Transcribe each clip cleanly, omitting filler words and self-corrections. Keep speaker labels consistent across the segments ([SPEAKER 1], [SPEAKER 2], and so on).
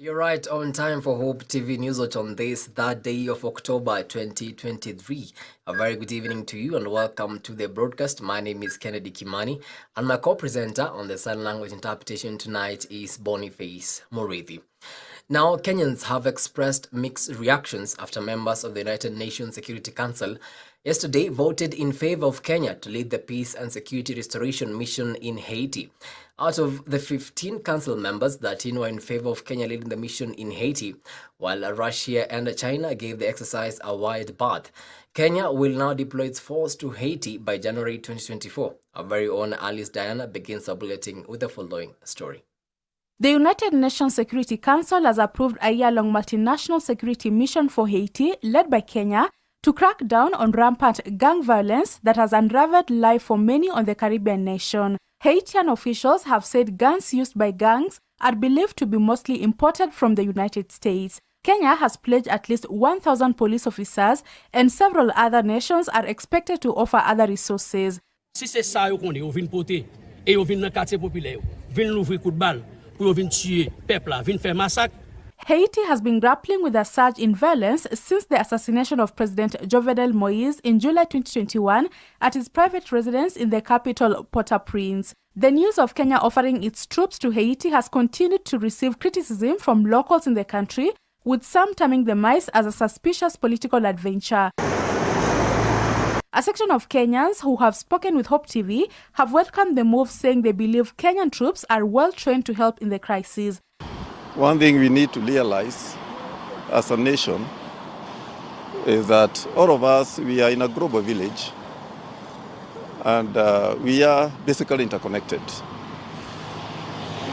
[SPEAKER 1] You're right on time for Hope TV Newswatch on this third day of October 2023. A very good evening to you and welcome to the broadcast. My name is Kennedy Kimani and my co-presenter on the sign language interpretation tonight is Boniface Murithi. Now, Kenyans have expressed mixed reactions after members of the United Nations Security Council yesterday voted in favor of Kenya to lead the peace and security restoration mission in Haiti. Out of the 15 council members, 13 were in favor of Kenya leading the mission in Haiti, while Russia and China gave the exercise a wide berth. Kenya will now deploy its force to Haiti by January 2024. Our very own Alice Diana begins our bulletin with the following story.
[SPEAKER 2] The United Nations Security Council has approved a year-long multinational security mission for Haiti, led by Kenya, to crack down on rampant gang violence that has unraveled life for many on the Caribbean nation. Haitian officials have said guns used by gangs are believed to be mostly imported from the United States. Kenya has pledged at least 1,000 police officers, and several other nations are expected to offer other resources.
[SPEAKER 3] Si c'est ça qu'on est, on vient porter et on vient dans quartier populaire, vient l'ouvrir coup de balle pour on vient tuer peuple, vient faire massacre.
[SPEAKER 2] Haiti has been grappling with a surge in violence since the assassination of President Jovenel Moïse in July 2021 at his private residence in the capital, Port-au-Prince. The news of Kenya offering its troops to Haiti has continued to receive criticism from locals in the country, with some terming the mice as a suspicious political adventure. A section of Kenyans who have spoken with Hope TV have welcomed the move, saying they believe Kenyan troops are well trained to help in the crisis.
[SPEAKER 4] One thing we need to realize as a nation is that all of us, we are in a global village and we are basically interconnected.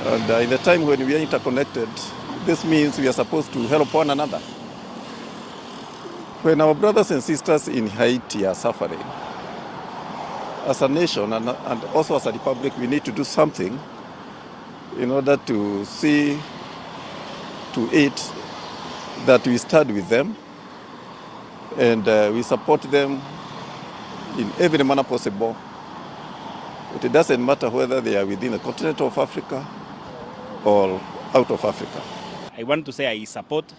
[SPEAKER 4] And in the time when we are interconnected, this means we are supposed to help one another. When our brothers and sisters in Haiti are suffering, as a nation and also as a republic, we need to do something in order to see to it that we stand with them and we support them in every manner possible. It doesn't matter whether they are within the continent of Africa or out of Africa.
[SPEAKER 5] I want to say I support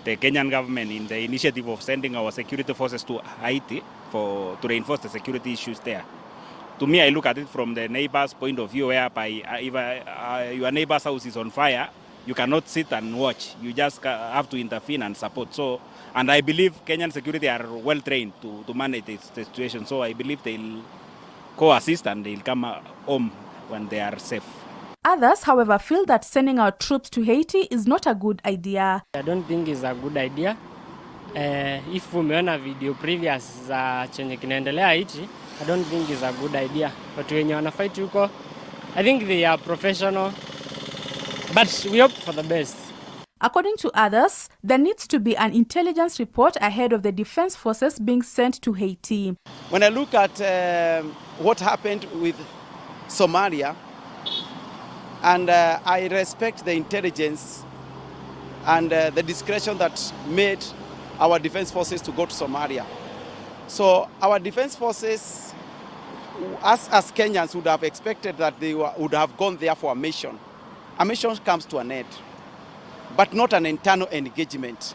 [SPEAKER 5] the Kenyan government in the initiative of sending our security forces to Haiti to reinforce the security issues there. To me, I look at it from the neighbor's point of view, whereby if your neighbor's house is on fire, you cannot sit and watch. You just have to intervene and support. So, and I believe Kenyan security are well trained to manage this situation. So I believe they'll co-assist and they'll come home when they are safe.
[SPEAKER 2] Others, however, feel that sending our troops to Haiti is not a good idea.
[SPEAKER 6] I don't think it's a good idea. If umeona video previous za chenye kinaendelea Haiti, I don't think it's a good idea. But when you wanna fight huko, I think they are professional. But we hope for the best.
[SPEAKER 2] According to others, there needs to be an intelligence report ahead of the defense forces being sent to Haiti.
[SPEAKER 7] When I look at what happened with Somalia, and I respect the intelligence and the discretion that made our defense forces to go to Somalia. So our defense forces, as Kenyans, would have expected that they would have gone there for a mission. A mission comes to an end, but not an internal engagement.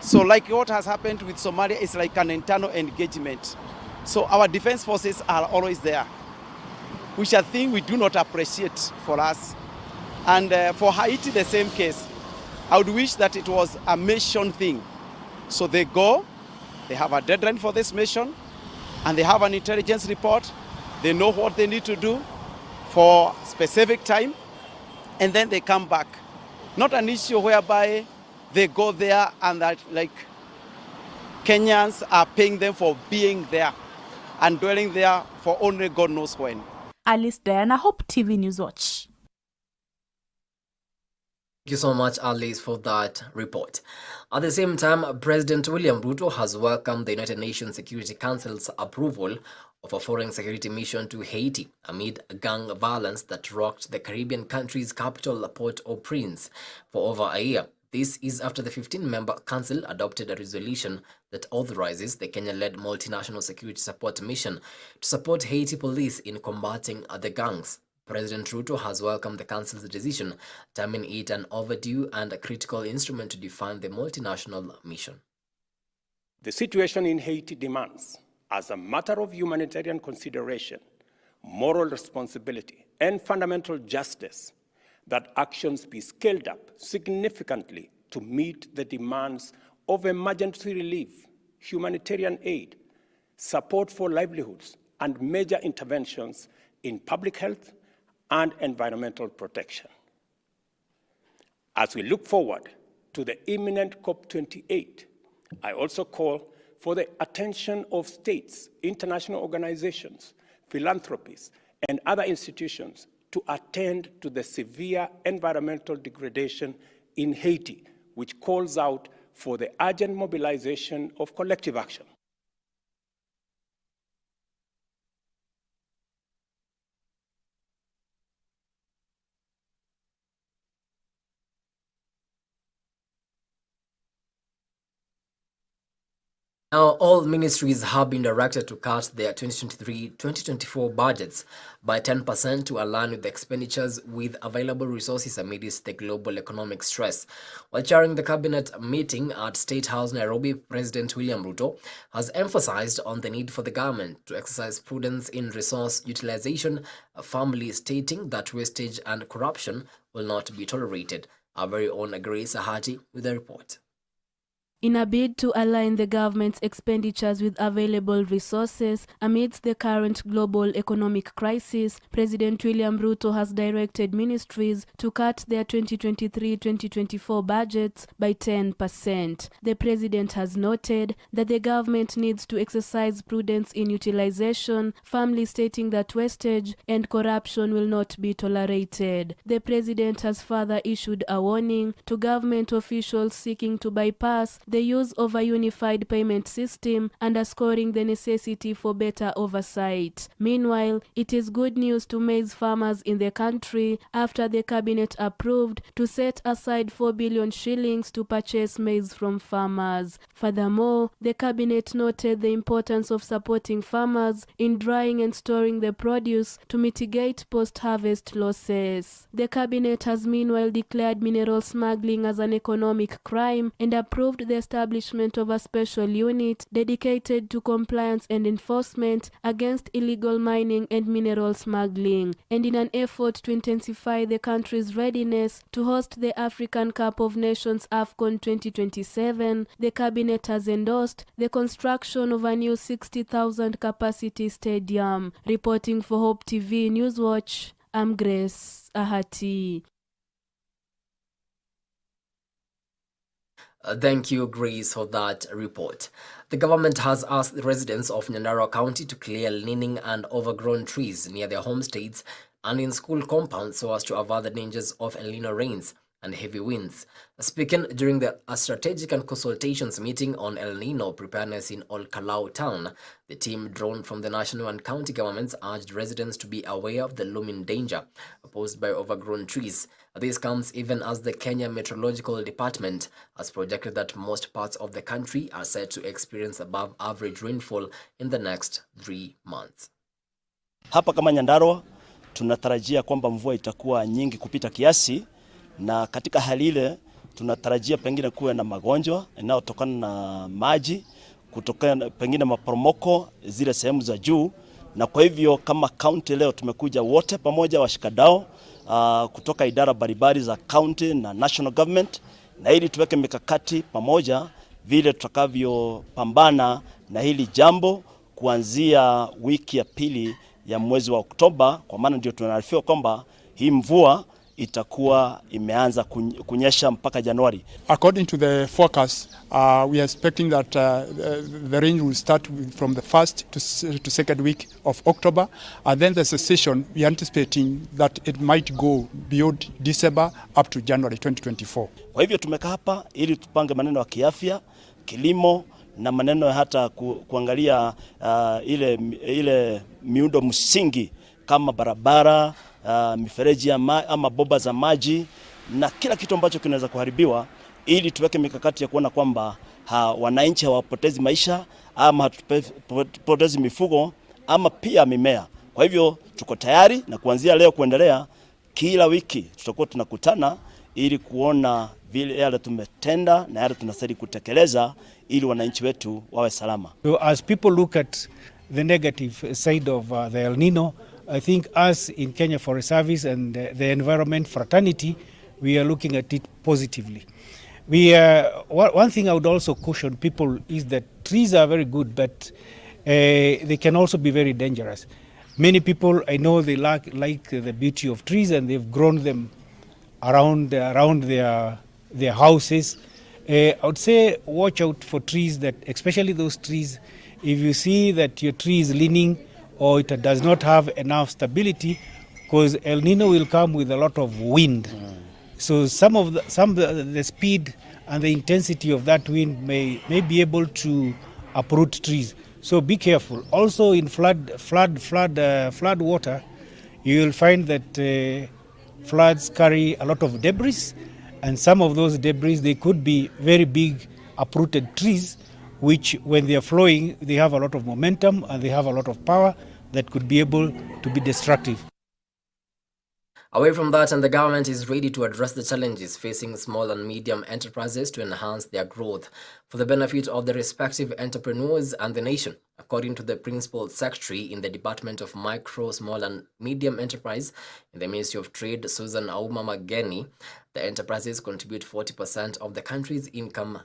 [SPEAKER 7] So like what has happened with Somalia is like an internal engagement. So our defense forces are always there, which I think we do not appreciate for us. And for Haiti, the same case. I would wish that it was a mission thing. So they go, they have a deadline for this mission, and they have an intelligence report. They know what they need to do for specific time, and then they come back. Not an issue whereby they go there and that like Kenyans are paying them for being there and dwelling there for only God knows when.
[SPEAKER 2] Alice Diana, Hope TV Newswatch.
[SPEAKER 1] Thank you so much, Alice, for that report. At the same time, President William Ruto has welcomed the United Nations Security Council's approval of a foreign security mission to Haiti amid gang violence that rocked the Caribbean country's capital, Port-au-Prince, for over a year. This is after the 15-member council adopted a resolution that authorizes the Kenya-led multinational security support mission to support Haiti police in combating the gangs. President Ruto has welcomed the Council's decision, terming it an overdue and a critical instrument to define the multinational mission.
[SPEAKER 8] The situation in Haiti demands, as a matter of humanitarian consideration, moral responsibility, and fundamental justice, that actions be scaled up significantly to meet the demands of emergency relief, humanitarian aid, support for livelihoods, and major interventions in public health and environmental protection. As we look forward to the imminent COP28, I also call for the attention of states, international organizations, philanthropies, and other institutions to attend to the severe environmental degradation in Haiti, which calls out for the urgent mobilization of collective action.
[SPEAKER 1] Now, all ministries have been directed to cut their 2023-2024 budgets by 10% to align with the expenditures with available resources amidst the global economic stress. While chairing the cabinet meeting at State House, Nairobi, President William Ruto has emphasized on the need for the government to exercise prudence in resource utilization, firmly stating that wastage and corruption will not be tolerated. Our very own Grace Ahati with the report.
[SPEAKER 2] In a bid to align the government's expenditures with available resources amidst the current global economic crisis, President William Ruto has directed ministries to cut their 2023-2024 budgets by 10%. The president has noted that the government needs to exercise prudence in utilization, firmly stating that wastage and corruption will not be tolerated. The president has further issued a warning to government officials seeking to bypass the use of a unified payment system, underscoring the necessity for better oversight. Meanwhile, it is good news to maize farmers in the country after the cabinet approved to set aside 4 billion shillings to purchase maize from farmers. Furthermore, the cabinet noted the importance of supporting farmers in drying and storing the produce to mitigate post-harvest losses. The cabinet has meanwhile declared mineral smuggling as an economic crime and approved the establishment of a special unit dedicated to compliance and enforcement against illegal mining and mineral smuggling. And in an effort to intensify the country's readiness to host the African Cup of Nations AFCON 2027, the cabinet has endorsed the construction of a new 60,000 capacity stadium. Reporting for Hope TV Newswatch, I'm Grace Ahati.
[SPEAKER 1] Thank you, Grace, for that report. The government has asked the residents of Nyandarua County to clear leaning and overgrown trees near their homesteads and in school compounds so as to avoid the dangers of El Nino rains and heavy winds. Speaking during the strategic and consultations meeting on El Nino preparedness in Olkalau town, the team drawn from the national and county governments urged residents to be aware of the looming danger posed by overgrown trees. This comes even as the Kenya Meteorological Department has projected that most parts of the country are set to experience above average rainfall in the next 3 months.
[SPEAKER 9] Hapa kama Nyandarua tunatarajia kwamba mvua itakuwa nyingi kupita kiasi, na katika hali ile tunatarajia pengine kuwe na magonjwa yanayotokana na maji, kutokana pengine maporomoko zile sehemu za juu. Na kwa hivyo kama county leo tumekuja wote pamoja washikadau kutoka idara mbalimbali za county na national government, na ili tuweke mikakati pamoja vile tutakavyopambana na hili jambo kuanzia wiki ya pili ya mwezi wa Oktoba, kwa maana ndio tunaarifiwa kwamba hii mvua itakuwa imeanza kunyesha mpaka Januari.
[SPEAKER 10] According to the forecast, we are expecting that the rain will start from the first to second week of October, and then the cessation, we are anticipating that it might go beyond December up to January 2024.
[SPEAKER 9] Kwa hivyo tumekaa hapa ili tupange maneno ya kiafya, kilimo na maneno hata kuangalia ile miundo msingi kama barabara, mifereji ama bomba za maji na kila kitu ambacho kinaweza kuharibiwa, ili tuweke mikakati ya kuona kwamba wananchi hawapotezi maisha ama hatupotezi mifugo ama pia mimea, Kwa hivyo tuko tayari, na kuanzia leo kuendelea kila wiki tutakuwa tunakutana ili kuona vile yale tumetenda na yale tunastahili kutekeleza ili wananchi wetu wawe salama.
[SPEAKER 11] So as people look at the negative side of the El Nino, I think us in Kenya Forest Service and the environment fraternity, we are looking at it positively. One thing I would also caution people is that trees are very good, but they can also be very dangerous. Many people, I know, they like the beauty of trees and they've grown them around their houses. I would say watch out for trees that, especially those trees, if you see that your tree is leaning or it does not have enough stability, because El Nino will come with a lot of wind. So some of the speed and the intensity of that wind may be able to uproot trees. So be careful. Also in flood water, you will find that floods carry a lot of debris, and some of those debris, they could be very big uprooted trees, which when they are flowing, they have a lot of momentum and they have a lot of power that could be able to be destructive.
[SPEAKER 1] Away from that, and the government is ready to address the challenges facing small and medium enterprises to enhance their growth for the benefit of the respective entrepreneurs and the nation. According to the Principal Secretary in the Department of Micro, Small and Medium Enterprise in the Ministry of Trade, Susan Auma Mageni, the enterprises contribute 40% of the country's income.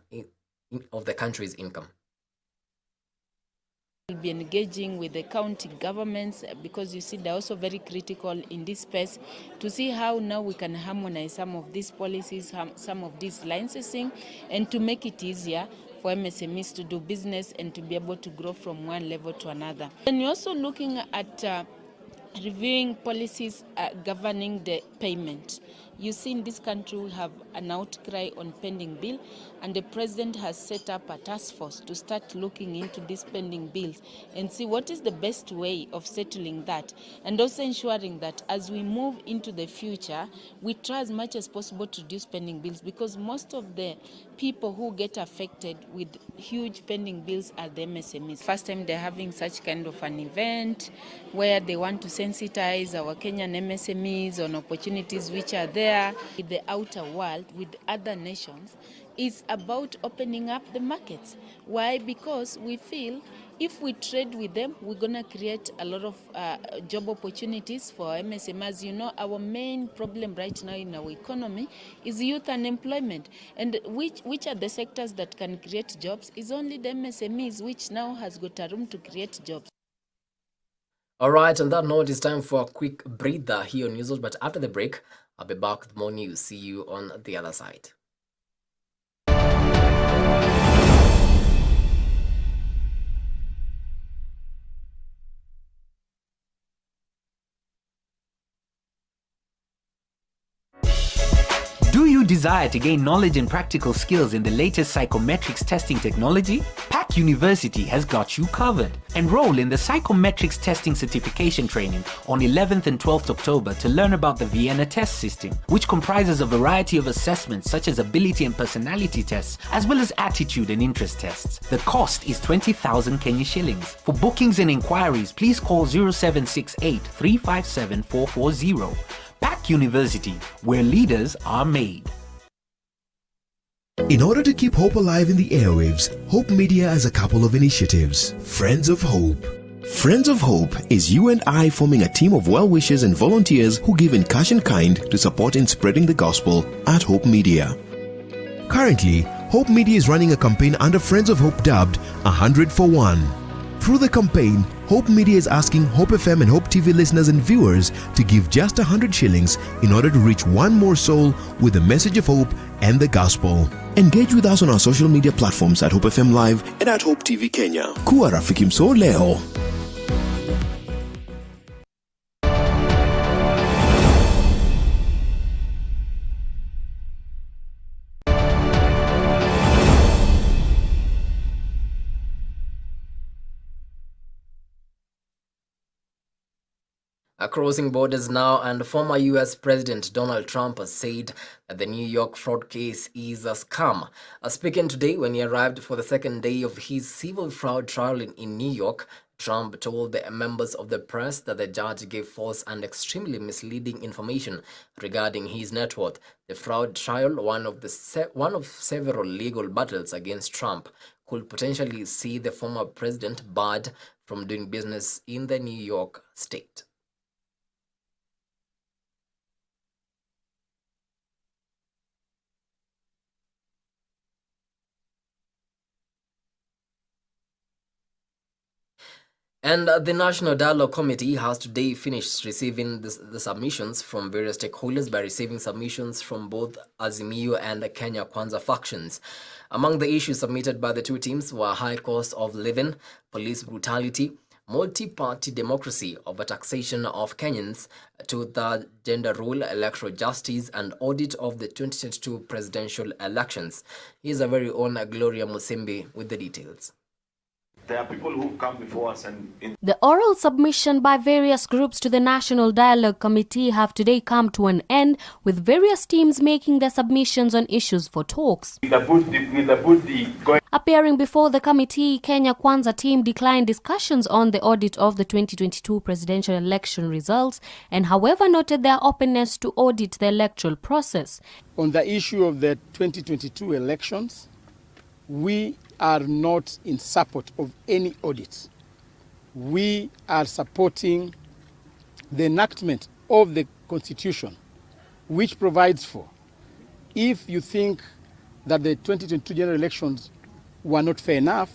[SPEAKER 12] We'll be engaging with the county governments because you see they're also very critical in this space to see how now we can harmonize some of these policies, some of this licensing, and to make it easier for MSMEs to do business and to be able to grow from one level to another. And we're also looking at reviewing policies governing the payment. You see, in this country we have an outcry on pending bill, and the president has set up a task force to start looking into these pending bills and see what is the best way of settling that, and also ensuring that as we move into the future, we try as much as possible to reduce pending bills, because most of the people who get affected with huge pending bills are the MSMEs. First time they're having such kind of an event where they want to sensitize our Kenyan MSMEs on opportunities which are there in the outer world with other nations. Is about opening up the markets. Why? Because we feel if we trade with them, we're going to create a lot of job opportunities for MSMEs. As you know, our main problem right now in our economy is youth unemployment. And which are the sectors that can create jobs is only the MSMEs, which now has got a room to create jobs.
[SPEAKER 1] All right, on that note, it's time for a quick breather here on Newswatch. But after the break, I'll be back with more news. See you on the other side.
[SPEAKER 13] Do you desire to gain knowledge and practical skills in the latest psychometrics testing technology? Pack University has got you covered. Enroll in the psychometrics testing certification training on 11th and 12th October to learn about the Vienna test system, which comprises a variety of assessments such as ability and personality tests, as well as attitude and interest tests. The cost is 20,000 Kenya shillings. For bookings and inquiries, please call 0768 357 440. Pack University, where leaders are made.
[SPEAKER 14] In order to keep hope alive in the airwaves, Hope Media has a couple of initiatives. Friends of Hope. Friends of Hope is you and I forming a team of well-wishers and volunteers who give in cash and kind to support in spreading the gospel at Hope Media. Currently, Hope Media is running a campaign under Friends of Hope dubbed 100 for 1. Through the campaign, Hope Media is asking Hope FM and Hope TV listeners and viewers to give just 100 shillings in order to reach one more soul with the message of hope and the gospel. Engage with us on our social media platforms at Hope FM Live and at Hope TV Kenya. Kuwa rafiki mso leo.
[SPEAKER 1] Crossing borders now, and former US President Donald Trump has said that the New York fraud case is a scam. Speaking today when he arrived for the second day of his civil fraud trial in New York, Trump told the members of the press that the judge gave false and extremely misleading information regarding his net worth. The fraud trial, one of several legal battles against Trump, could potentially see the former president barred from doing business in the New York state. And the National Dialogue Committee has today finished receiving the submissions from various stakeholders by receiving submissions from both Azimio and Kenya Kwanza factions. Among the issues submitted by the two teams were high cost of living, police brutality, multi-party democracy, overtaxation of Kenyans, two-third gender rule, electoral justice, and audit of the 2022 presidential elections. Here's our very own Gloria Musimbi with the details.
[SPEAKER 15] There are people who come before us
[SPEAKER 16] The oral submission by various groups to the National Dialogue Committee have today come to an end, with various teams making their submissions on issues for talks. Appearing before the committee, Kenya Kwanza team declined discussions on the audit of the 2022 presidential election results and however noted their openness to audit the electoral process.
[SPEAKER 17] On the issue of the 2022 elections, we are not in support of any audit. We are supporting the enactment of the Constitution, which provides for, if you think that the 2022 general elections were not fair enough,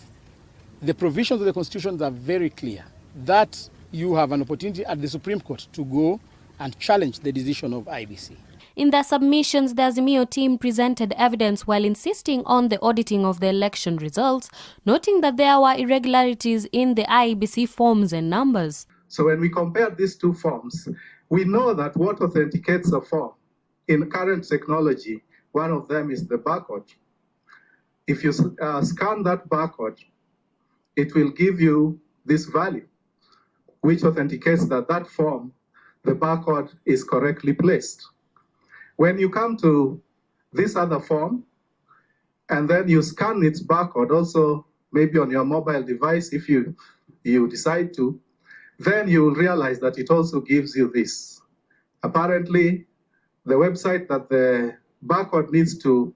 [SPEAKER 17] the provisions of the Constitution are very clear that you have an opportunity at the Supreme Court to go and challenge the decision of IEBC.
[SPEAKER 16] In their submissions, the Azimio team presented evidence while insisting on the auditing of the election results, noting that there were irregularities in the IEBC forms and numbers.
[SPEAKER 18] So when we compare these two forms, we know that what authenticates a form in current technology, one of them is the barcode. If you scan that barcode, it will give you this value, which authenticates that that form, the barcode is correctly placed. When you come to this other form, and then you scan its barcode also, maybe on your mobile device, if you decide to, then you will realize that it also gives you this. Apparently, the website that the barcode needs to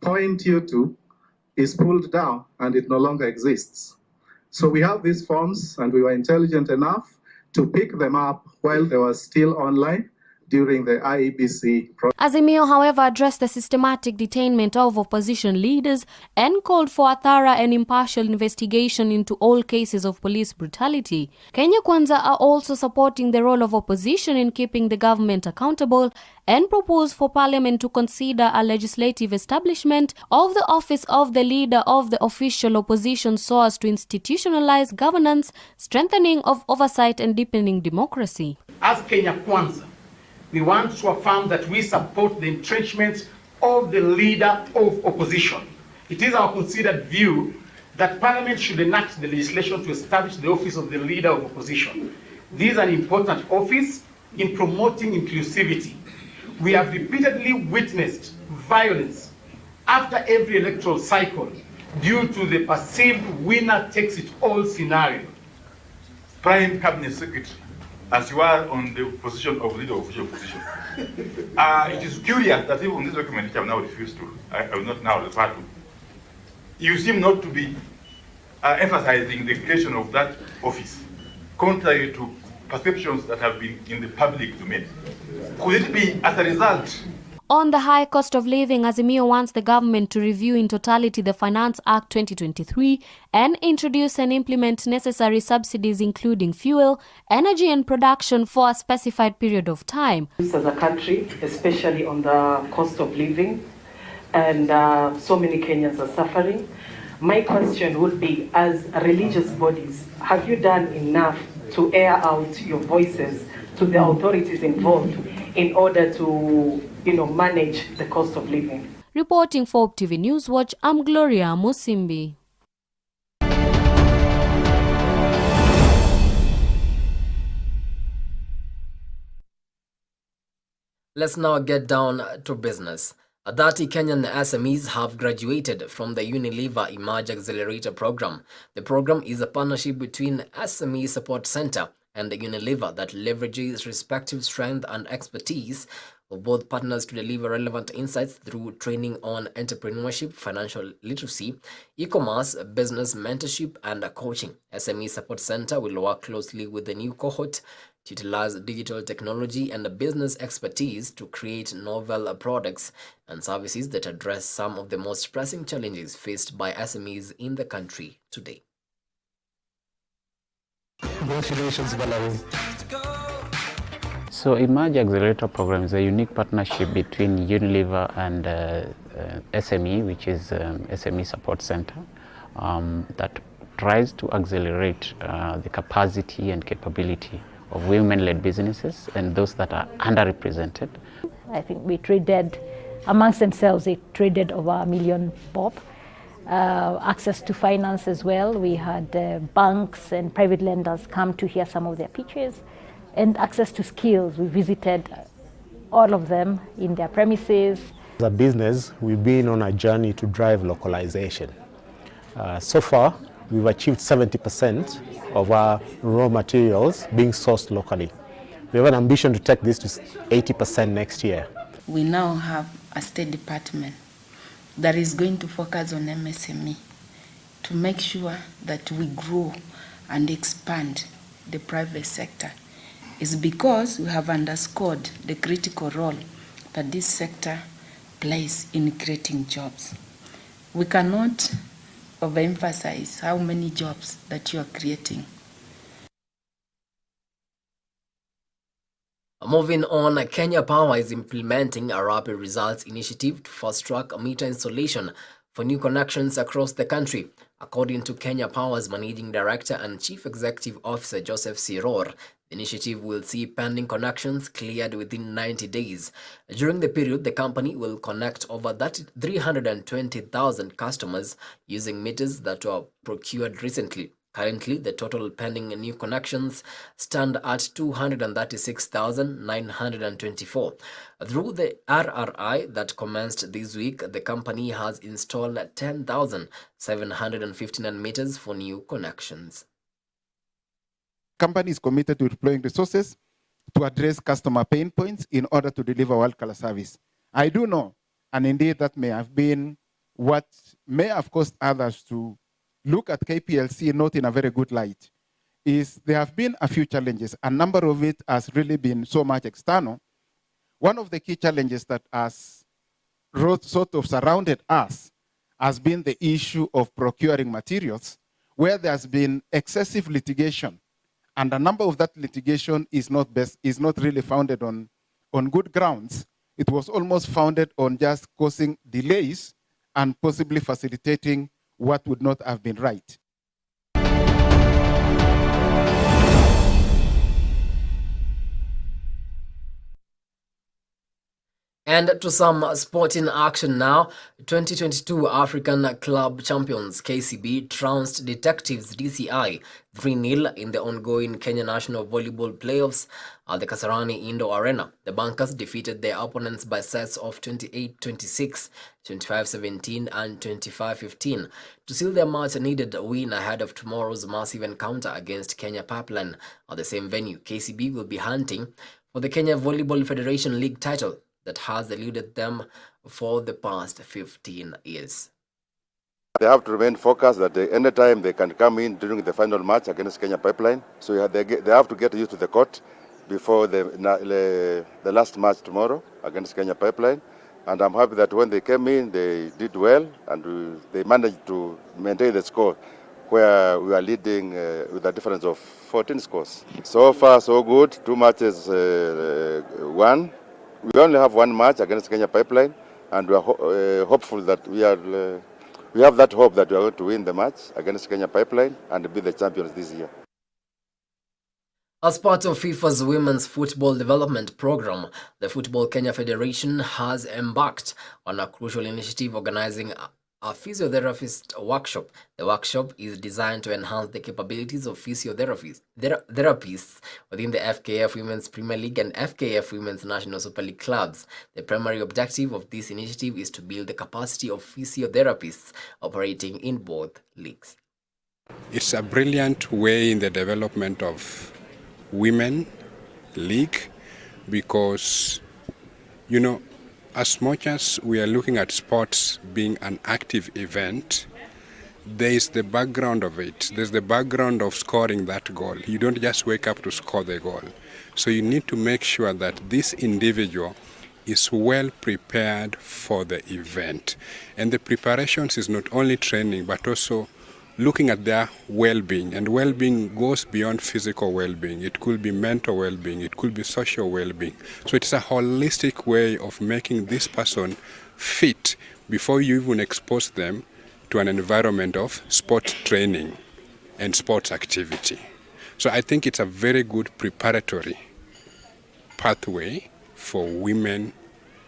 [SPEAKER 18] point you to is pulled down and it no longer exists. So we have these forms and we were intelligent enough to pick them up while they were still online during the IEBC process.
[SPEAKER 16] Azimio, however, addressed the systematic detainment of opposition leaders and called for a thorough and impartial investigation into all cases of police brutality. Kenya Kwanza are also supporting the role of opposition in keeping the government accountable and propose for Parliament to consider a legislative establishment of the office of the leader of the official opposition so as to institutionalize governance, strengthening of oversight and deepening democracy.
[SPEAKER 19] As Kenya Kwanza, we want to affirm that we support the entrenchment of the leader of opposition. It is our considered view that Parliament should enact the legislation to establish the office of the leader of opposition. This is an important office in promoting inclusivity. We have repeatedly witnessed violence after every electoral cycle due to the perceived winner-takes-it-all scenario.
[SPEAKER 20] Prime Cabinet Secretary, as you are on the position of leader of official position. It is curious that even this document, which I have now refused to, I will not now refer to, you seem not to be emphasizing the creation of that office, contrary to perceptions that have been in the public domain. Could it be as a result?
[SPEAKER 16] On the high cost of living, Azimio wants the government to review in totality the Finance Act 2023 and introduce and implement necessary subsidies including fuel, energy and production for a specified period of time.
[SPEAKER 21] As a country, especially on the cost of living, and so many Kenyans are suffering. My question would be, as religious bodies, have you done enough to air out your voices to the authorities involved in order to manage the cost of living?
[SPEAKER 16] Reporting for TV Newswatch, I'm Gloria Musimbi.
[SPEAKER 1] Let's now get down to business. 30 Kenyan SMEs have graduated from the Unilever Emerge Accelerator program. The program is a partnership between SME Support Center and the Unilever that leverages respective strength and expertise of both partners to deliver relevant insights through training on entrepreneurship, financial literacy, e-commerce, business mentorship, and coaching. SME Support Center will work closely with the new cohort to utilize digital technology and business expertise to create novel products and services that address some of the most pressing challenges faced by SMEs in the country today.
[SPEAKER 3] Congratulations, Valerie. So Emerge Accelerator Program is a unique partnership between Unilever and SME, which is SME Support Center, that tries to accelerate the capacity and capability of women-led businesses and those that are underrepresented.
[SPEAKER 22] I think we traded, amongst themselves, they traded over $1 million bob. Access to finance as well. We had banks and private lenders come to hear some of their pitches, and access to skills. We visited all of them in their premises.
[SPEAKER 23] As a business, we've been on a journey to drive localization. So far, we've achieved 70% of our raw materials being sourced locally. We have an ambition to take this to 80% next year.
[SPEAKER 24] We now have a state department that is going to focus on MSME to make sure that we grow and expand the private sector. It's because we have underscored the critical role that this sector plays in creating jobs. We cannot overemphasize how many jobs that you are creating.
[SPEAKER 1] Moving on, Kenya Power is implementing a rapid results initiative to fast-track meter installation for new connections across the country. According to Kenya Power's Managing Director and Chief Executive Officer Joseph Siror, the initiative will see pending connections cleared within 90 days. During the period, the company will connect over 320,000 customers using meters that were procured recently. Currently, the total pending new connections stand at 236,924. Through the RRI that commenced this week, the company has installed 10,759 meters for new connections.
[SPEAKER 25] Company is committed to deploying resources to address customer pain points in order to deliver world-class service. I do know, and indeed that may have been what may have caused others to look at KPLC not in a very good light, is there have been a few challenges. A number of it has really been so much external. One of the key challenges that has sort of surrounded us has been the issue of procuring materials, where there's been excessive litigation. And a number of that litigation is not really founded on good grounds. It was almost founded on just causing delays and possibly facilitating what would not have been right.
[SPEAKER 1] And to some sporting action now, 2022 African Club Champions KCB trounced Detectives DCI 3-0 in the ongoing Kenya National Volleyball Playoffs at the Kasarani Indoor Arena. The Bankers defeated their opponents by sets of 28-26, 25-17 and 25-15 to seal their much-needed win ahead of tomorrow's massive encounter against Kenya Pipeline at the same venue. KCB will be hunting for the Kenya Volleyball Federation League title that has eluded them for the past 15 years.
[SPEAKER 26] They have to remain focused that any time they can come in during the final match against Kenya Pipeline. So they have to get used to the court before the last match tomorrow against Kenya Pipeline. And I'm happy that when they came in, they did well and they managed to maintain the score where we are leading with a difference of 14 scores. So far, so good. 2 matches won. We only have 1 match against Kenya Pipeline, and we are hopeful that we have that hope that we are going to win the match against Kenya Pipeline and be the champions this year.
[SPEAKER 1] As part of FIFA's Women's Football Development Program, the Football Kenya Federation has embarked on a crucial initiative organizing a physiotherapist workshop. The workshop is designed to enhance the capabilities of therapists within the FKF Women's Premier League and FKF Women's National Super League clubs. The primary objective of this initiative is to build the capacity of physiotherapists operating in both leagues.
[SPEAKER 2] It's a brilliant way in the development of women league because, you know, as much as we are looking at sports being an active event, there is the background of it. There's the background of scoring that goal. You don't just wake up to score the goal. So you need to make sure that this individual is well prepared for the event. And the preparations is not only training, but also looking at their well-being. And well-being goes beyond physical well-being. It could be mental well-being. It could be social well-being. So it's a holistic way of making this person fit before you even expose them to an environment of sport training and sports activity. So I think it's a very good preparatory pathway for women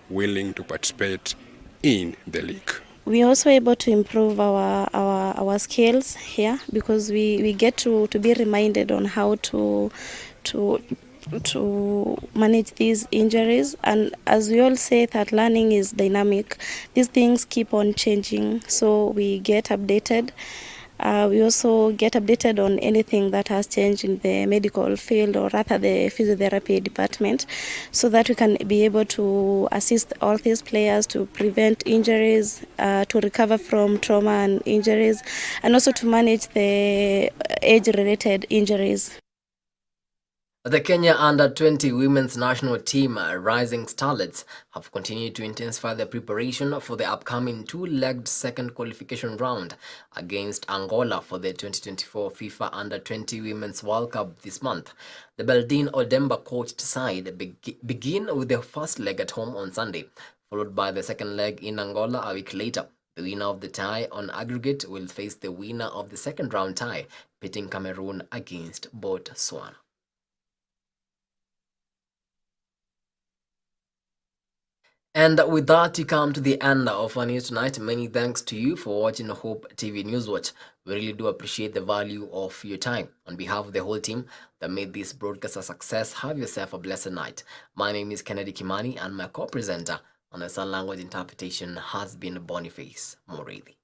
[SPEAKER 2] willing to participate in the league.
[SPEAKER 4] We are also able to improve our skills here because we get to be reminded on how to manage these injuries. And as we all say, that learning is dynamic. These things keep on changing, so we get updated. We also get updated on anything that has changed in the medical field, or rather the physiotherapy department, so that we can be able to assist all these players to prevent injuries, to recover from trauma and injuries, and also to manage the age-related injuries.
[SPEAKER 1] The Kenya Under-20 women's national team, Rising Starlets, have continued to intensify their preparation for the upcoming two-legged second qualification round against Angola for the 2024 FIFA Under-20 Women's World Cup this month. The Beldine Odemba coached side begin with their first leg at home on Sunday, followed by the second leg in Angola a week later. The winner of the tie on aggregate will face the winner of the second round tie, pitting Cameroon against Botswana. And with that, we come to the end of our news tonight. Many thanks to you for watching Hope TV Newswatch. We really do appreciate the value of your time. On behalf of the whole team that made this broadcast a success, have yourself a blessed night. My name is Kennedy Kimani, and my co-presenter on the sign language interpretation has been Boniface Moredi.